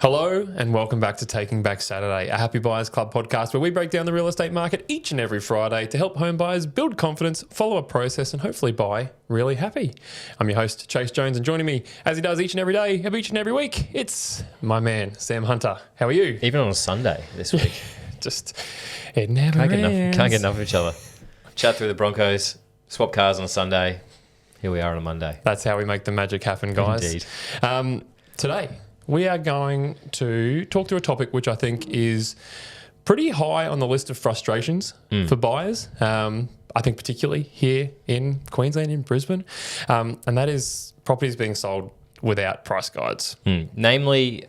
Hello and welcome back to Taking Back Saturday, a Happy Buyers Club podcast where we break down the real estate market each and every Friday to help home buyers build confidence, follow a process and hopefully buy really happy. I'm your host, Chayse Jones, and joining me as he does each and every day of each and every week, it's my man, Sam Hunter. How are you? Even on a Sunday this week. It never ends. Can't get enough of each other. Chat through the Broncos, swap cars on a Sunday. Here we are on a Monday. That's how we make the magic happen, guys. Indeed. Today, we are going to talk through a topic which I think is pretty high on the list of frustrations for buyers. I think particularly here in Queensland, in Brisbane, and that is properties being sold without price guides. Namely,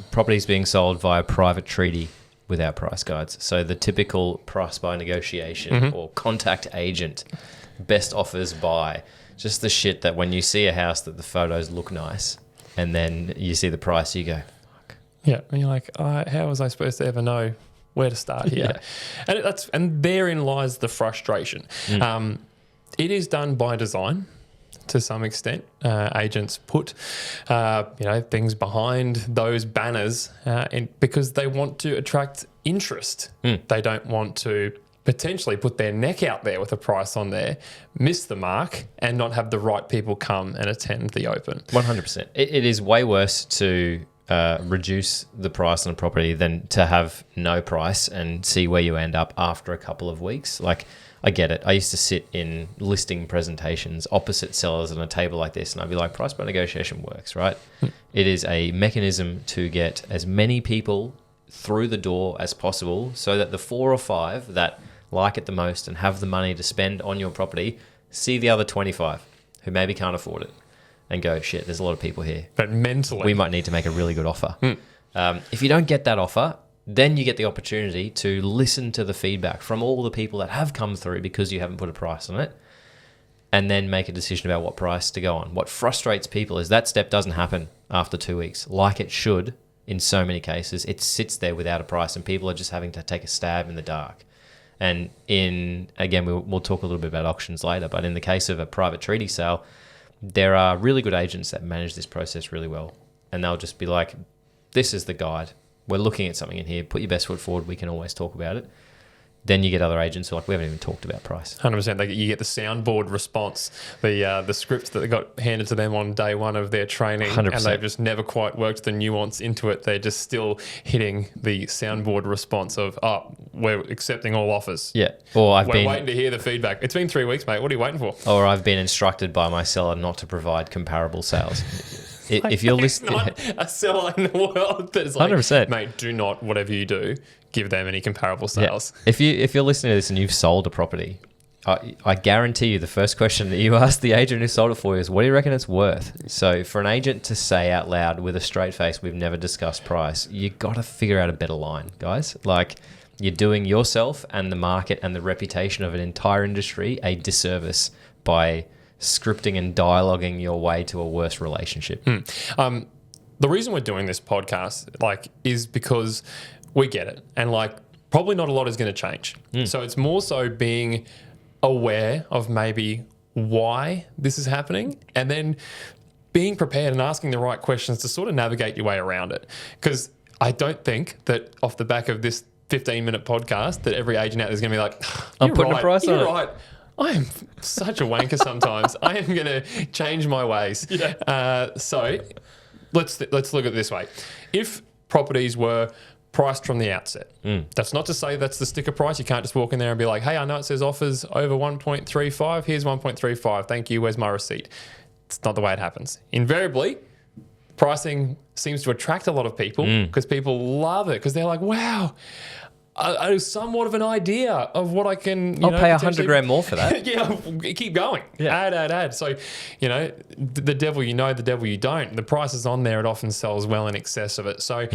properties being sold via private treaty without price guides. So the typical price by negotiation or contact agent, best offers by, just the shit that when you see a house that the photos look nice, and then you see the price, you go, fuck. Yeah, and you're like, how was I supposed to ever know where to start here? Yeah. And therein lies the frustration. It is done by design to some extent. Agents put, things behind those banners because they want to attract interest. They don't want to potentially put their neck out there with a price on there, miss the mark, and not have the right people come and attend the open. 100%. It is way worse to reduce the price on a property than to have no price and see where you end up after a couple of weeks. Like, I get it. I used to sit in listing presentations opposite sellers on a table like this, and I'd be like, price by negotiation works, right? It is a mechanism to get as many people through the door as possible so that the 4 or 5 that like it the most and have the money to spend on your property see the other 25 who maybe can't afford it and go, shit, there's a lot of people here. But mentally, we might need to make a really good offer. If you don't get that offer, then you get the opportunity to listen to the feedback from all the people that have come through because you haven't put a price on it, and then make a decision about what price to go on. What frustrates people is that step doesn't happen after 2 weeks like it should. In so many cases, it sits there without a price and people are just having to take a stab in the dark. And we'll talk a little bit about auctions later, but in the case of a private treaty sale, there are really good agents that manage this process really well. And they'll just be like, this is the guide. We're looking at something in here. Put your best foot forward. We can always talk about it. Then you get other agents who are like, we haven't even talked about price. 100%. You get the soundboard response, the script that they got handed to them on day one of their training, 100%. and they've just never quite worked the nuance into it. They're just still hitting the soundboard response of, we're accepting all offers. Yeah. Or we're waiting to hear the feedback. It's been 3 weeks, mate. What are you waiting for? Or I've been instructed by my seller not to provide comparable sales. If you're listening, not a seller in the world that is like, 100%. Mate, do not, whatever you do, give them any comparable sales. Yeah. If you're listening to this and you've sold a property, I guarantee you the first question that you ask the agent who sold it for you is, what do you reckon it's worth? So for an agent to say out loud with a straight face, we've never discussed price, you got to figure out a better line, guys. Like, you're doing yourself and the market and the reputation of an entire industry a disservice by scripting and dialoguing your way to a worse relationship. The reason we're doing this podcast, is because we get it, and probably not a lot is going to change. So it's more so being aware of maybe why this is happening, and then being prepared and asking the right questions to sort of navigate your way around it. Because I don't think that off the back of this 15-minute podcast that every agent out there is going to be like, I'm putting a price on it. You're right. I am such a wanker sometimes. I am going to change my ways. Yeah. So let's look at it this way. If properties were priced from the outset, that's not to say that's the sticker price. You can't just walk in there and be like, hey, I know it says offers over 1.35. Here's 1.35. Thank you. Where's my receipt? It's not the way it happens. Invariably, pricing seems to attract a lot of people because people love it because they're like, wow, I have somewhat of an idea of what I can. I'll pay $100,000 more for that. Yeah, keep going. Yeah. Add. So, the devil you know, the devil you don't. The price is on there. It often sells well in excess of it. So,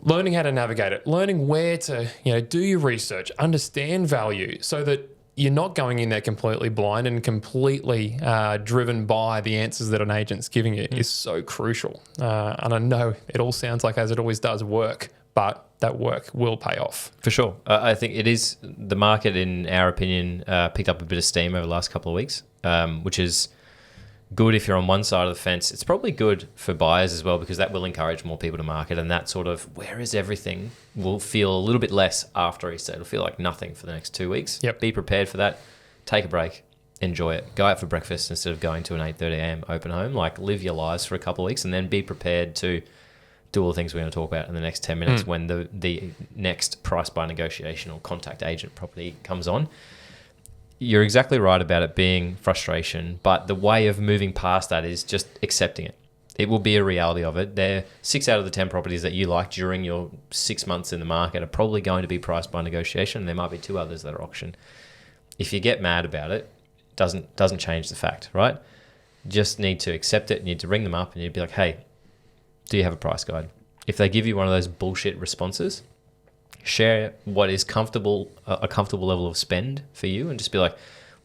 learning how to navigate it, learning where to, do your research, understand value, so that you're not going in there completely blind and completely driven by the answers that an agent's giving you is so crucial. And I know it all sounds like, as it always does, work, but that work will pay off. For sure. I think it is, the market, in our opinion, picked up a bit of steam over the last couple of weeks, which is good if you're on one side of the fence. It's probably good for buyers as well, because that will encourage more people to market, and that sort of where is everything will feel a little bit less after Easter. It'll feel like nothing for the next 2 weeks. Yep. Be prepared for that. Take a break. Enjoy it. Go out for breakfast instead of going to an 8:30 a.m. open home. Like, live your lives for a couple of weeks, and then be prepared to do all the things we're going to talk about in the next 10 minutes when the next price by negotiation or contact agent property comes on. You're exactly right about it being frustration, but the way of moving past that is just accepting it. It will be a reality of it. There, 6 out of the 10 properties that you like during your 6 months in the market are probably going to be priced by negotiation. There might be 2 others that are auction. If you get mad about it, doesn't change the fact, right? Just need to accept it. You need to ring them up and you'd be like, hey, do you have a price guide? If they give you one of those bullshit responses, share what is comfortable, a comfortable level of spend for you, and just be like,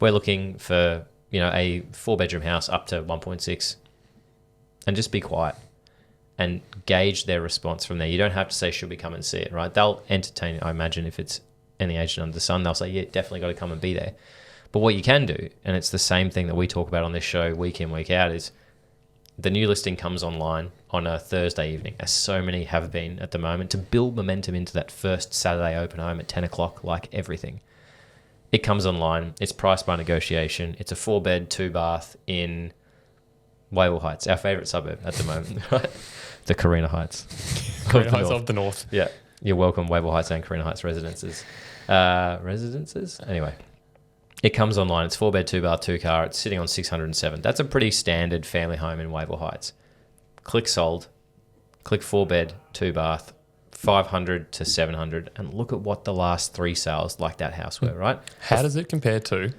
we're looking for, a 4-bedroom house up to 1.6, and just be quiet and gauge their response from there. You don't have to say, should we come and see it, right? They'll entertain it. I imagine if it's any agent under the sun, they'll say, yeah, definitely got to come and be there. But what you can do, and it's the same thing that we talk about on this show week in, week out, is the new listing comes online on a Thursday evening, as so many have been at the moment, to build momentum into that first Saturday open home at 10 o'clock, like everything. It comes online. It's priced by negotiation. It's a 4-bed, 2-bath in Wavell Heights, our favourite suburb at the moment, right? The Carina Heights. Carina Heights of the North. Yeah. You're welcome, Wavell Heights and Carina Heights residences. Anyway. It comes online. It's 4-bed, 2-bath, 2-car. It's sitting on 607. That's a pretty standard family home in Wavell Heights. Click sold. Click 4-bed, 2-bath, 500 to 700, and look at what the last 3 sales like that house were, right? How does it compare to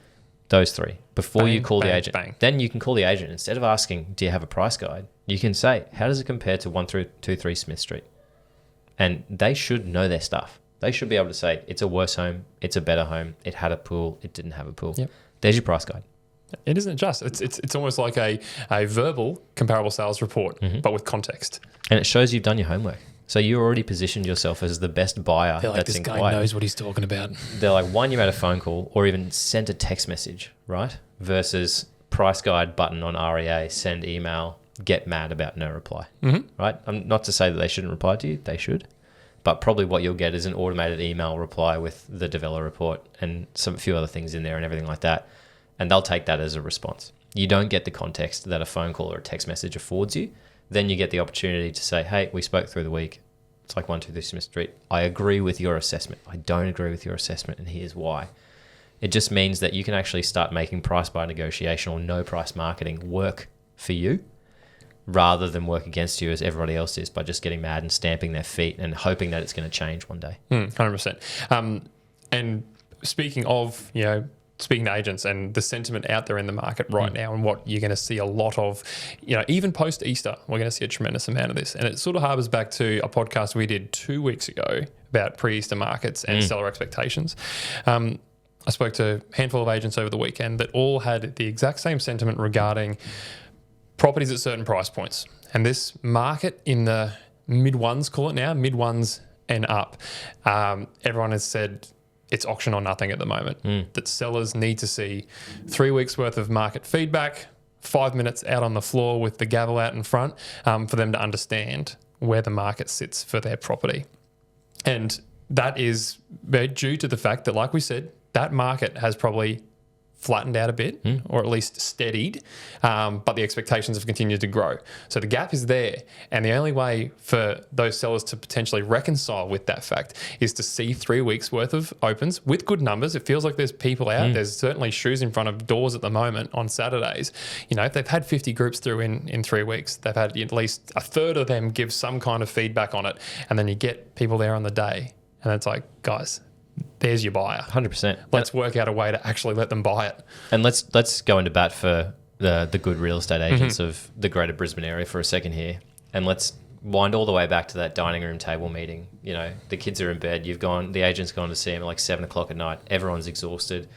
those 3? Before you call the agent. Bang. Then you can call the agent. Instead of asking, do you have a price guide? You can say, how does it compare to 123 Smith Street? And they should know their stuff. They should be able to say, it's a worse home, it's a better home, it had a pool, it didn't have a pool. Yep. There's your price guide. It isn't just. It's almost like a verbal comparable sales report, but with context. And it shows you've done your homework. So you already positioned yourself as the best buyer. They're like, that's this guy inquired. knows what he's talking about. They're like, one, you made a phone call or even sent a text message, right? Versus price guide button on REA, send email, get mad about no reply, right? I'm not to say that they shouldn't reply to you. They should. But probably what you'll get is an automated email reply with the developer report and a few other things in there and everything like that. And they'll take that as a response. You don't get the context that a phone call or a text message affords you. Then you get the opportunity to say, hey, we spoke through the week. It's like 123 Smith Street. I agree with your assessment. I don't agree with your assessment, and here's why. It just means that you can actually start making price by negotiation or no price marketing work for you, rather than work against you as everybody else is by just getting mad and stamping their feet and hoping that it's going to change one day. 100%. And speaking of, speaking to agents and the sentiment out there in the market right now, and what you're going to see a lot of, even post Easter, we're going to see a tremendous amount of this. And it sort of harbours back to a podcast we did 2 weeks ago about pre-Easter markets and seller expectations. I spoke to a handful of agents over the weekend that all had the exact same sentiment regarding properties at certain price points. And this market in the mid-ones, call it now, mid-ones and up, everyone has said it's auction or nothing at the moment. That sellers need to see 3 weeks worth of market feedback, 5 minutes out on the floor with the gavel out in front, for them to understand where the market sits for their property. And that is due to the fact that, like we said, that market has probably flattened out a bit, or at least steadied, but the expectations have continued to grow. So the gap is there, and the only way for those sellers to potentially reconcile with that fact is to see 3 weeks worth of opens with good numbers. It feels like there's people out. There's certainly shoes in front of doors at the moment on Saturdays. If they've had 50 groups through in 3 weeks, they've had at least a third of them give some kind of feedback on it, and then you get people there on the day, and it's like, guys, there's your buyer. 100%. Let's work out a way to actually let them buy it. And let's go into bat for the good real estate agents of the greater Brisbane area for a second here. And let's wind all the way back to that dining room table meeting. The kids are in bed. The agent's gone to see them at like 7 o'clock at night. Everyone's exhausted.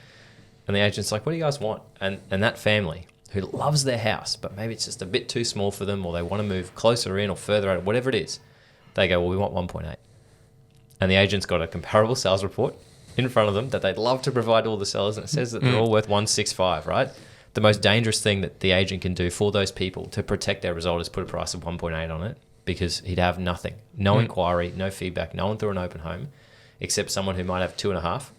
And the agent's like, what do you guys want? And that family who loves their house, but maybe it's just a bit too small for them, or they want to move closer in or further out, whatever it is, they go, well, we want 1.8. And the agent's got a comparable sales report in front of them that they'd love to provide all the sellers, and it says that they're all worth 165, right? The most dangerous thing that the agent can do for those people to protect their result is put a price of 1.8 on it, because he'd have nothing. No inquiry, no feedback, no one through an open home, except someone who might have 2.5,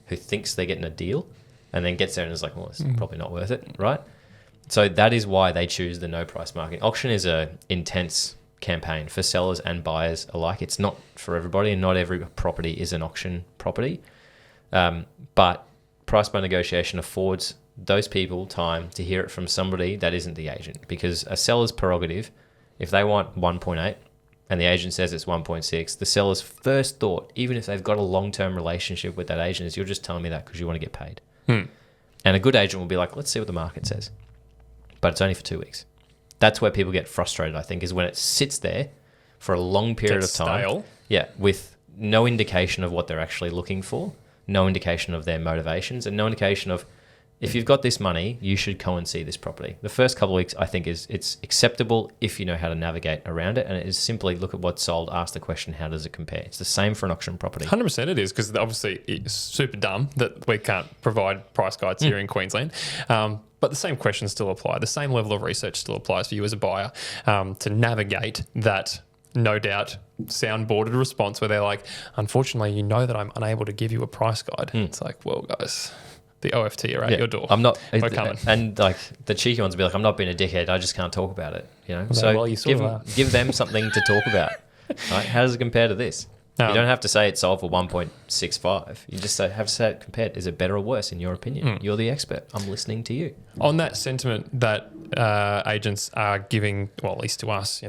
who thinks they're getting a deal, and then gets there and is like, well, it's probably not worth it, right? So that is why they choose the no price market. Auction is a intense campaign for sellers and buyers alike. It's not for everybody, and not every property is an auction property. But price by negotiation affords those people time to hear it from somebody that isn't the agent, because a seller's prerogative, if they want 1.8 and the agent says it's 1.6, the seller's first thought, even if they've got a long-term relationship with that agent, is, you're just telling me that because you want to get paid. And a good agent will be like, let's see what the market says. But it's only for 2 weeks. That's where people get frustrated, I think, is when it sits there for a long period of time. Stale. Yeah, with no indication of what they're actually looking for, no indication of their motivations, and no indication of, if you've got this money, you should go and see this property. The first couple of weeks, I think, it's acceptable if you know how to navigate around it, and it is simply look at what's sold, ask the question, how does it compare? It's the same for an auction property. 100% it is, because obviously it's super dumb that we can't provide price guides here in Queensland. But the same questions still apply. The same level of research still applies for you as a buyer to navigate that, no doubt, soundboarded response where they're like, unfortunately, you know that I'm unable to give you a price guide. It's like, well, guys, the OFT are at your door. I'm not. We're coming. And like the cheeky ones will be like, I'm not being a dickhead. I just can't talk about it. You know. Well, you give them something to talk about. Right? How does it compare to this? You don't have to say it's sold for 1.65. You just have to say it compared. Is it better or worse in your opinion? You're the expert. I'm listening to you. On that sentiment that agents are giving, well, at least to us,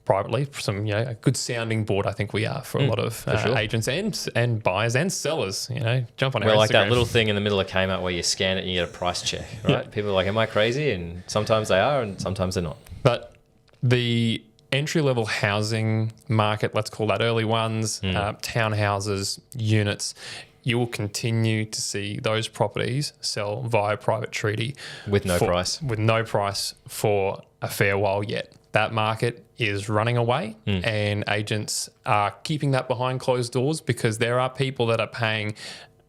privately, some, a good sounding board, I think we are for a lot of agents and buyers and sellers, jump on our Instagram. We're like that little thing in the middle of Kmart where you scan it and you get a price check, right? Yeah. People are like, am I crazy? And sometimes they are and sometimes they're not. But the entry-level housing market, let's call that early ones, townhouses, units, you will continue to see those properties sell via private treaty. With no price. With no price for a fair while yet. That market is running away and agents are keeping that behind closed doors because there are people that are paying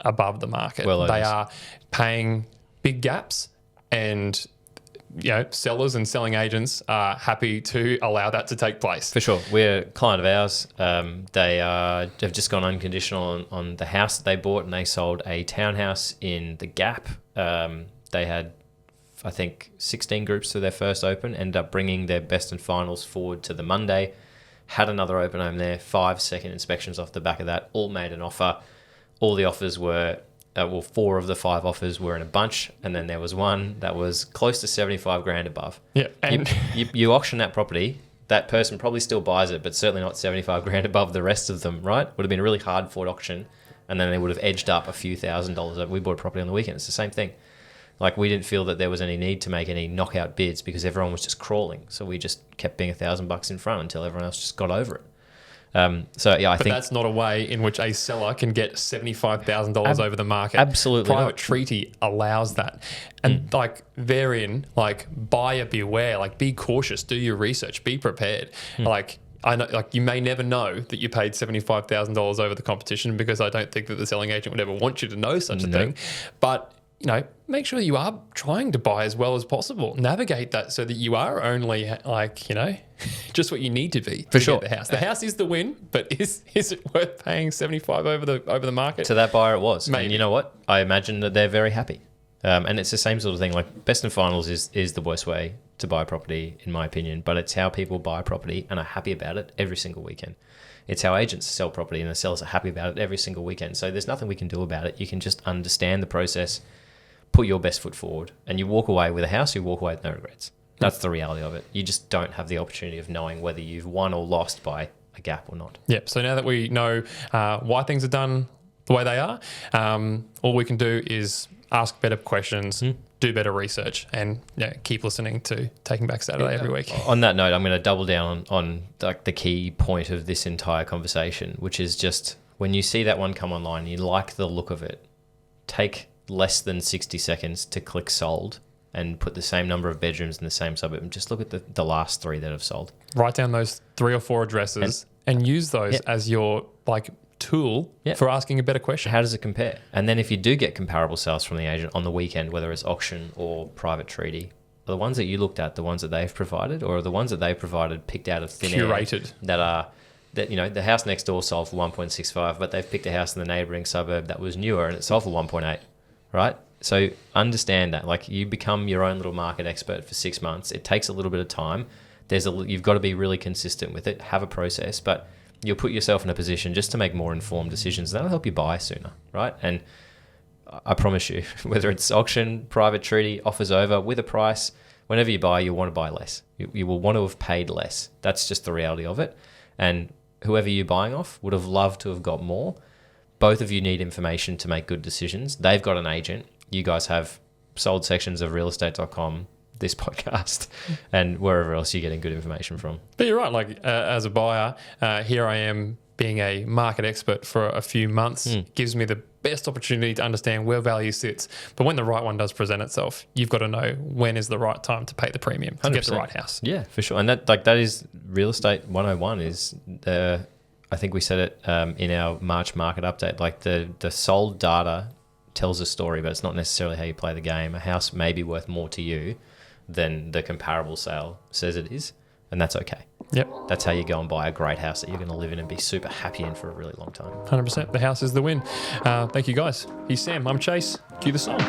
above the market. Well, they are paying big gaps, and sellers and selling agents are happy to allow that to take place. For sure. We're a client of ours. They've just gone unconditional on the house that they bought, and they sold a townhouse in the Gap. They had, I think, 16 groups to their first open, ended up bringing their best and finals forward to the Monday, had another open home there, 5 second inspections off the back of that, all made an offer. All the offers were, 4 of the 5 offers were in a bunch, and then there was one that was close to 75 grand above. Yeah. And you auction that property, that person probably still buys it, but certainly not 75 grand above the rest of them, right? Would have been a really hard fought auction, and then they would have edged up a few $1,000s. We bought a property on the weekend. It's the same thing. Like, we didn't feel that there was any need to make any knockout bids because everyone was just crawling. So we just kept being $1,000 in front until everyone else just got over it. I think that's not a way in which a seller can get $75,000 over the market. Absolutely Private not. treaty allows that. And therein, buyer beware, be cautious, do your research, be prepared. I know, you may never know that you paid $75,000 over the competition, because I don't think that the selling agent would ever want you to know such a thing. But make sure you are trying to buy as well as possible. Navigate that so that you are only just what you need to be for to sure. Get the house. The house is the win, but is it worth paying 75 over the market? To that buyer, it was. Maybe. And you know what? I imagine that they're very happy. And it's the same sort of thing. Like, best and finals is the worst way to buy property, in my opinion. But it's how people buy property and are happy about it every single weekend. It's how agents sell property and the sellers are happy about it every single weekend. So there's nothing we can do about it. You can just understand the process, put your best foot forward, and you walk away with a house, you walk away with no regrets. That's the reality of it. You just don't have the opportunity of knowing whether you've won or lost by a gap or not. Yeah. So now that we know why things are done the way they are, all we can do is ask better questions, do better research, and keep listening to Taking Back Saturday every week. On that note, I'm going to double down on the key point of this entire conversation, which is just when you see that one come online, you like the look of it, take less than 60 seconds to click sold and put the same number of bedrooms in the same suburb, and just look at the last 3 that have sold. Write down those 3 or 4 addresses and use those as your tool Yeah. for asking a better question. How does it compare? And then if you do get comparable sales from the agent on the weekend, whether it's auction or private treaty, are the ones that you looked at the ones that they've provided, or are the ones that they've provided picked out of thin Curated. air that the house next door sold for 1.65, but they've picked a house in the neighbouring suburb that was newer and it sold for 1.8, right? So understand that. Like, you become your own little market expert for 6 months. It takes a little bit of time. You've got to be really consistent with it, have a process, but you'll put yourself in a position just to make more informed decisions. That'll help you buy sooner, right? And I promise you, whether it's auction, private treaty, offers over, with a price, whenever you buy, you'll want to buy less. You will want to have paid less. That's just the reality of it. And whoever you're buying off would have loved to have got more. Both of you need information to make good decisions. They've got an agent. You guys have sold sections of realestate.com, this podcast, and wherever else you're getting good information from. But you're right. Like, as a buyer, here I am being a market expert for a few months. Gives me the best opportunity to understand where value sits. But when the right one does present itself, you've got to know when is the right time to pay the premium to 100%. get the right house. Yeah, for sure. And that is real estate 101 is I think we said it in our March market update. Like, the sold data tells a story, but it's not necessarily how you play the game. A house may be worth more to you than the comparable sale says it is, and that's okay. Yep. That's how you go and buy a great house that you're going to live in and be super happy in for a really long time. 100%. The house is the win. Thank you, guys. He's Sam. I'm Chase. Cue the song.